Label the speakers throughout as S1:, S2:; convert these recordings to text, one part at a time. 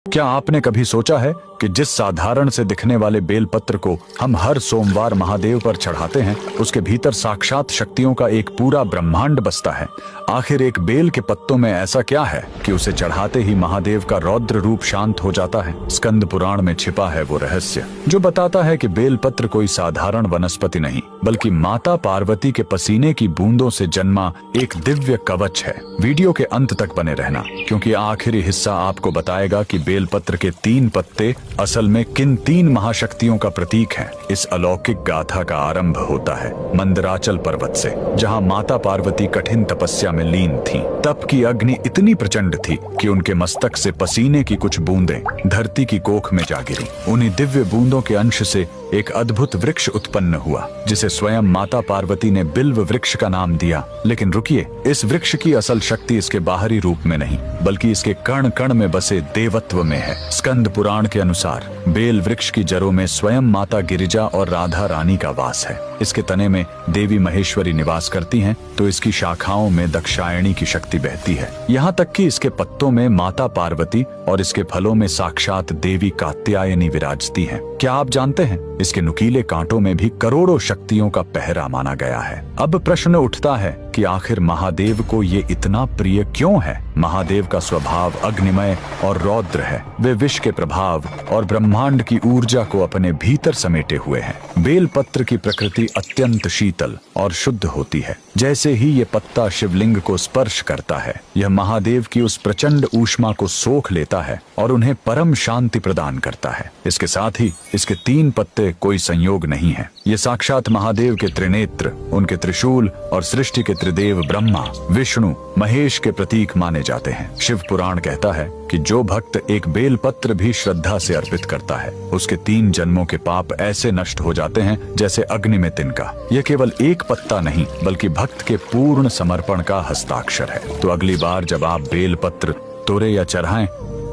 S1: क्या आपने कभी सोचा है कि जिस साधारण से दिखने वाले बेलपत्र को हम हर सोमवार महादेव पर चढ़ाते हैं, उसके भीतर साक्षात शक्तियों का एक पूरा ब्रह्मांड बसता है। आखिर एक बेल के पत्तों में ऐसा क्या है कि उसे चढ़ाते ही महादेव का रौद्र रूप शांत हो जाता है? स्कंद पुराण में छिपा है वो रहस्य जो बताता है कि बेलपत्र कोई साधारण वनस्पति नहीं, बल्कि माता पार्वती के पसीने की बूंदों से जन्मा एक दिव्य कवच है। वीडियो के अंत तक बने रहना, क्योंकि आखिरी हिस्सा आपको बताएगा कि बेलपत्र के 3 पत्ते असल में किन 3 महाशक्तियों का प्रतीक हैं। इस अलौकिक गाथा का आरंभ होता है मंदराचल पर्वत से, जहां माता पार्वती कठिन तपस्या में लीन थीं। तप की अग्नि इतनी प्रचंड थी कि उनके मस्तक से पसीने की कुछ बूंदें धरती की कोख में जा गिरी। उन्हीं दिव्य बूंदों के अंश से एक अद्भुत वृक्ष उत्पन्न हुआ, जिसे स्वयं माता पार्वती ने बिल्व वृक्ष का नाम दिया। लेकिन रुकिए, इस वृक्ष की असल शक्ति इसके बाहरी रूप में नहीं, बल्कि इसके कण कण में बसे देवत्व में है। स्कंद पुराण के अनुसार बेल वृक्ष की जड़ों में स्वयं माता गिरिजा और राधा रानी का वास है। इसके तने में देवी महेश्वरी निवास करती हैं, तो इसकी शाखाओं में दक्षायणी की शक्ति बहती है। यहाँ तक कि इसके पत्तों में माता पार्वती और इसके फलों में साक्षात देवी कात्यायनी विराजती हैं। क्या आप जानते हैं, इसके नुकीले कांटों में भी करोड़ों शक्तियों का पहरा माना गया है। अब प्रश्न उठता है कि आखिर महादेव को ये इतना प्रिय क्यों है? महादेव का स्वभाव अग्निमय और रौद्र है। वे विष के प्रभाव और ब्रह्मांड की ऊर्जा को अपने भीतर समेटे हुए हैं। बेलपत्र की प्रकृति अत्यंत शीतल और शुद्ध होती है। जैसे ही ये पत्ता शिवलिंग को स्पर्श करता है, यह महादेव की उस प्रचंड ऊष्मा को सोख लेता है और उन्हें परम शांति प्रदान करता है। इसके साथ ही इसके 3 पत्ते कोई संयोग नहीं है। ये साक्षात महादेव के त्रिनेत्र, उनके त्रिशूल और सृष्टि के त्रिदेव ब्रह्मा, विष्णु, महेश के प्रतीक माने जाते हैं। शिव पुराण कहता है कि जो भक्त एक बेलपत्र भी श्रद्धा से अर्पित करता है, उसके 3 जन्मों के पाप ऐसे नष्ट हो जाते हैं जैसे अग्नि में तिनका। यह केवल एक पत्ता नहीं, बल्कि भक्त के पूर्ण समर्पण का हस्ताक्षर है। तो अगली बार जब आप बेलपत्र तोड़े या चढ़ाएं,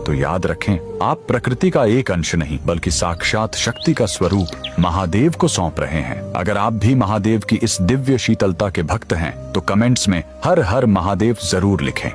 S1: तो याद रखें, आप प्रकृति का एक अंश नहीं, बल्कि साक्षात शक्ति का स्वरूप महादेव को सौंप रहे हैं। अगर आप भी महादेव की इस दिव्य शीतलता के भक्त हैं, तो कमेंट्स में हर हर महादेव जरूर लिखें।